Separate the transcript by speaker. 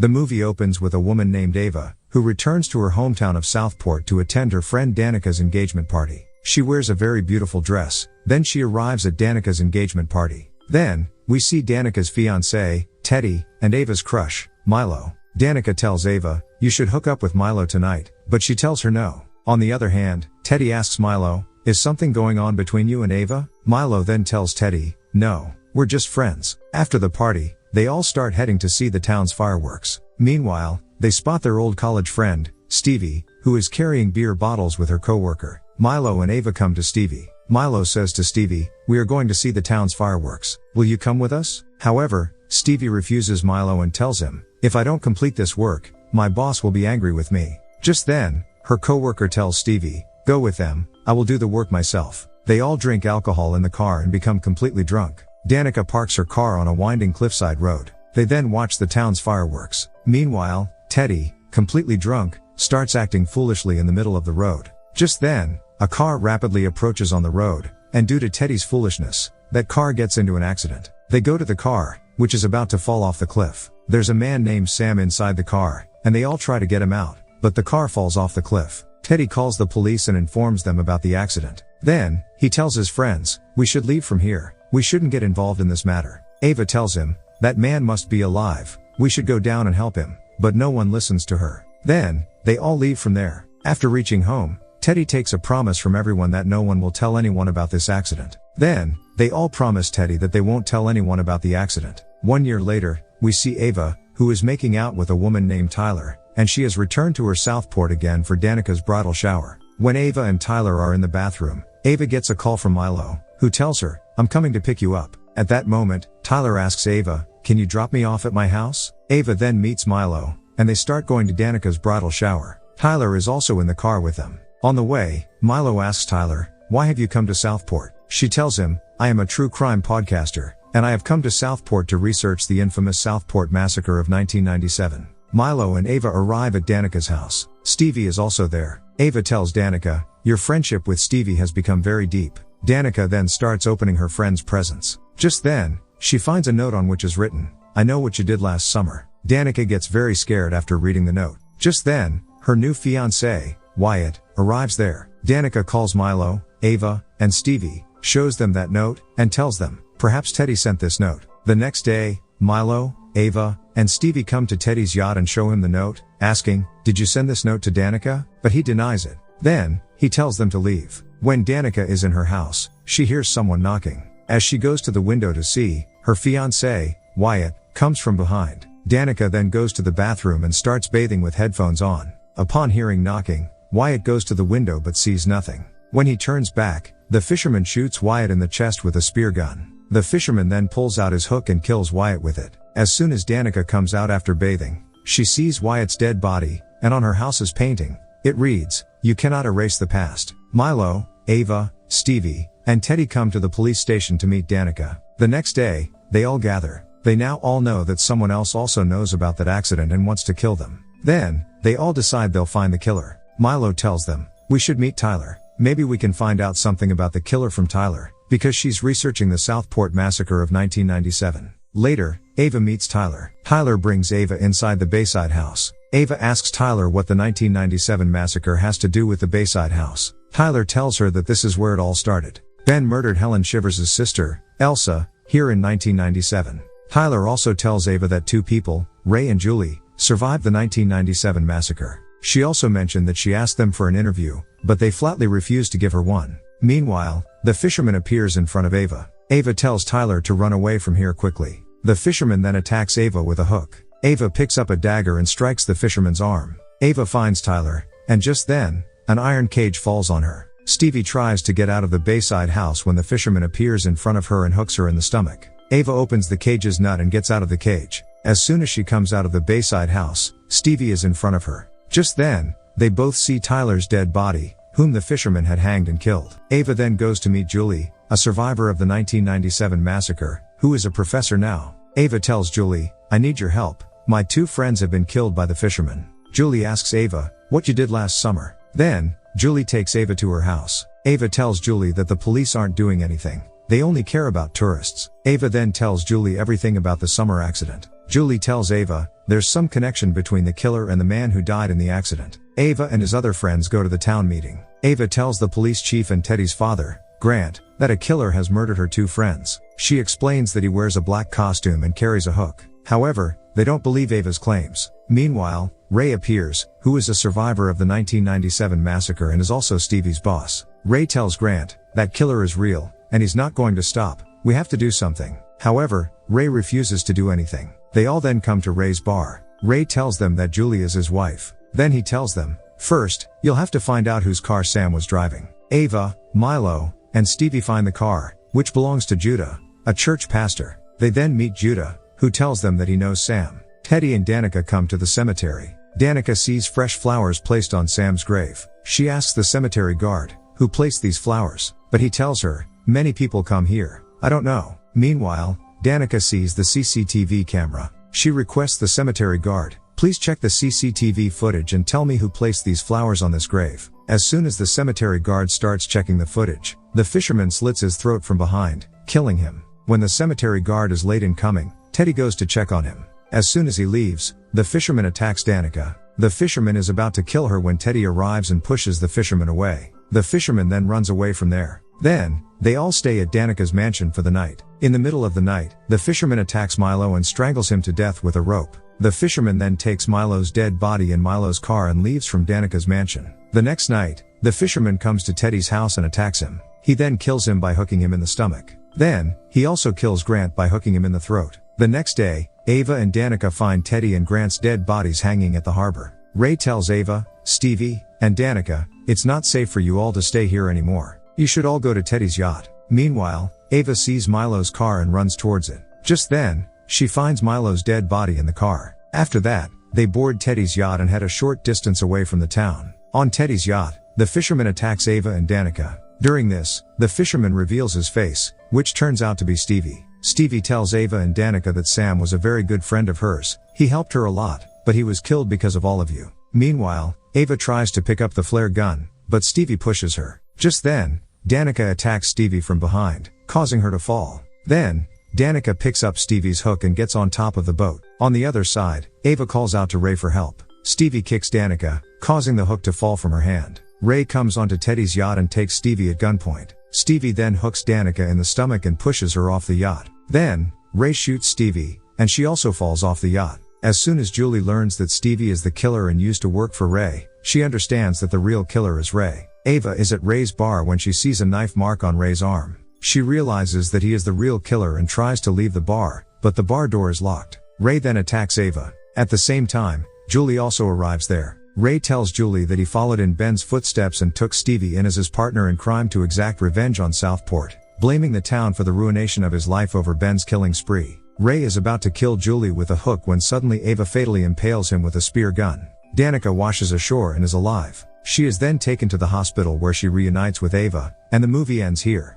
Speaker 1: The movie opens with a woman named Ava, who returns to her hometown of Southport to attend her friend Danica's engagement party. She wears a very beautiful dress, then she arrives at Danica's engagement party. Then, we see Danica's fiancé, Teddy, and Ava's crush, Milo. Danica tells Ava, "You should hook up with Milo tonight," but she tells her no. On the other hand, Teddy asks Milo, "Is something going on between you and Ava?" Milo then tells Teddy, "No, we're just friends." After the party, they all start heading to see the town's fireworks. Meanwhile, they spot their old college friend, Stevie, who is carrying beer bottles with her coworker. Milo and Ava come to Stevie. Milo says to Stevie, "We are going to see the town's fireworks. Will you come with us?" However, Stevie refuses Milo and tells him, "If I don't complete this work, my boss will be angry with me." Just then, her coworker tells Stevie, "Go with them, I will do the work myself." They all drink alcohol in the car and become completely drunk. Danica parks her car on a winding cliffside road. They then watch the town's fireworks. Meanwhile, Teddy, completely drunk, starts acting foolishly in the middle of the road. Just then, a car rapidly approaches on the road, and due to Teddy's foolishness, that car gets into an accident. They go to the car, which is about to fall off the cliff. There's a man named Sam inside the car, and they all try to get him out, but the car falls off the cliff. Teddy calls the police and informs them about the accident. Then, he tells his friends, "We should leave from here. We shouldn't get involved in this matter." Ava tells him, "That man must be alive. We should go down and help him," but no one listens to her. Then, they all leave from there. After reaching home, Teddy takes a promise from everyone that no one will tell anyone about this accident. Then, they all promise Teddy that they won't tell anyone about the accident. 1 year later, we see Ava, who is making out with a woman named Tyler, and she has returned to her Southport again for Danica's bridal shower. When Ava and Tyler are in the bathroom, Ava gets a call from Milo, who tells her, "I'm coming to pick you up." At that moment, Tyler asks Ava, "Can you drop me off at my house?" Ava then meets Milo, and they start going to Danica's bridal shower. Tyler is also in the car with them. On the way, Milo asks Tyler, "Why have you come to Southport?" She tells him, "I am a true crime podcaster, and I have come to Southport to research the infamous Southport massacre of 1997. Milo and Ava arrive at Danica's house. Stevie is also there. Ava tells Danica, "Your friendship with Stevie has become very deep." Danica then starts opening her friend's presents. Just then, she finds a note on which is written, "I know what you did last summer." Danica gets very scared after reading the note. Just then, her new fiancé, Wyatt, arrives there. Danica calls Milo, Ava, and Stevie, shows them that note, and tells them, perhaps Teddy sent this note. The next day, Milo, Ava, and Stevie come to Teddy's yacht and show him the note, asking, "Did you send this note to Danica?" But he denies it. Then, he tells them to leave. When Danica is in her house, she hears someone knocking. As she goes to the window to see, her fiancé, Wyatt, comes from behind. Danica then goes to the bathroom and starts bathing with headphones on. Upon hearing knocking, Wyatt goes to the window but sees nothing. When he turns back, the fisherman shoots Wyatt in the chest with a spear gun. The fisherman then pulls out his hook and kills Wyatt with it. As soon as Danica comes out after bathing, she sees Wyatt's dead body, and on her house's painting, it reads, "You cannot erase the past." Milo, Ava, Stevie, and Teddy come to the police station to meet Danica. The next day, they all gather. They now all know that someone else also knows about that accident and wants to kill them. Then, they all decide they'll find the killer. Milo tells them, "We should meet Tyler. Maybe we can find out something about the killer from Tyler, because she's researching the Southport massacre of 1997. Later, Ava meets Tyler. Tyler brings Ava inside the Bayside house. Ava asks Tyler what the 1997 massacre has to do with the Bayside house. Tyler tells her that this is where it all started. Ben murdered Helen Shivers' sister, Elsa, here in 1997. Tyler also tells Ava that 2 people, Ray and Julie, survived the 1997 massacre. She also mentioned that she asked them for an interview, but they flatly refused to give her one. Meanwhile, the fisherman appears in front of Ava. Ava tells Tyler to run away from here quickly. The fisherman then attacks Ava with a hook. Ava picks up a dagger and strikes the fisherman's arm. Ava finds Tyler, and just then, an iron cage falls on her. Stevie tries to get out of the Bayside house when the fisherman appears in front of her and hooks her in the stomach. Ava opens the cage's nut and gets out of the cage. As soon as she comes out of the Bayside house, Stevie is in front of her. Just then, they both see Tyler's dead body, whom the fisherman had hanged and killed. Ava then goes to meet Julie, a survivor of the 1997 massacre, who is a professor now. Ava tells Julie, "I need your help. My 2 friends have been killed by the fisherman." Julie asks Ava, "What you did last summer?" Then, Julie takes Ava to her house. Ava tells Julie that the police aren't doing anything. They only care about tourists. Ava then tells Julie everything about the summer accident. Julie tells Ava There's some connection between the killer and the man who died in the accident. Ava and his other friends go to the town meeting. Ava tells the police chief and Teddy's father, Grant, that a killer has murdered her two friends. She explains that he wears a black costume and carries a hook. However, they don't believe Ava's claims. Meanwhile, Ray appears, who is a survivor of the 1997 massacre and is also Stevie's boss. Ray tells Grant, that killer is real, and he's not going to stop. We have to do something. However, Ray refuses to do anything. They all then come to Ray's bar. Ray tells them that Julie is his wife. Then he tells them, first, you'll have to find out whose car Sam was driving. Ava, Milo, and Stevie find the car, which belongs to Judah, a church pastor. They then meet Judah, who tells them that he knows Sam. Teddy and Danica come to the cemetery. Danica sees fresh flowers placed on Sam's grave. She asks the cemetery guard, who placed these flowers, but he tells her, many people come here. I don't know. Meanwhile, Danica sees the CCTV camera. She requests the cemetery guard, please check the CCTV footage and tell me who placed these flowers on this grave. As soon as the cemetery guard starts checking the footage, the fisherman slits his throat from behind, killing him. When the cemetery guard is late in coming, Teddy goes to check on him. As soon as he leaves, the fisherman attacks Danica. The fisherman is about to kill her when Teddy arrives and pushes the fisherman away. The fisherman then runs away from there. Then, they all stay at Danica's mansion for the night. In the middle of the night, the fisherman attacks Milo and strangles him to death with a rope. The fisherman then takes Milo's dead body in Milo's car and leaves from Danica's mansion. The next night, the fisherman comes to Teddy's house and attacks him. He then kills him by hooking him in the stomach. Then, he also kills Grant by hooking him in the throat. The next day, Ava and Danica find Teddy and Grant's dead bodies hanging at the harbor. Ray tells Ava, Stevie, and Danica, it's not safe for you all to stay here anymore. You should all go to Teddy's yacht. Meanwhile, Ava sees Milo's car and runs towards it. Just then, she finds Milo's dead body in the car. After that, they board Teddy's yacht and head a short distance away from the town. On Teddy's yacht, the fisherman attacks Ava and Danica. During this, the fisherman reveals his face, which turns out to be Stevie. Stevie tells Ava and Danica that Sam was a very good friend of hers. He helped her a lot, but he was killed because of all of you. Meanwhile, Ava tries to pick up the flare gun, but Stevie pushes her. Just then, Danica attacks Stevie from behind, causing her to fall. Then, Danica picks up Stevie's hook and gets on top of the boat. On the other side, Ava calls out to Ray for help. Stevie kicks Danica, causing the hook to fall from her hand. Ray comes onto Teddy's yacht and takes Stevie at gunpoint. Stevie then hooks Danica in the stomach and pushes her off the yacht. Then, Ray shoots Stevie, and she also falls off the yacht. As soon as Julie learns that Stevie is the killer and used to work for Ray, she understands that the real killer is Ray. Ava is at Ray's bar when she sees a knife mark on Ray's arm. She realizes that he is the real killer and tries to leave the bar, but the bar door is locked. Ray then attacks Ava. At the same time, Julie also arrives there. Ray tells Julie that he followed in Ben's footsteps and took Stevie in as his partner in crime to exact revenge on Southport, blaming the town for the ruination of his life over Ben's killing spree. Ray is about to kill Julie with a hook when suddenly Ava fatally impales him with a spear gun. Danica washes ashore and is alive. She is then taken to the hospital where she reunites with Ava, and the movie ends here.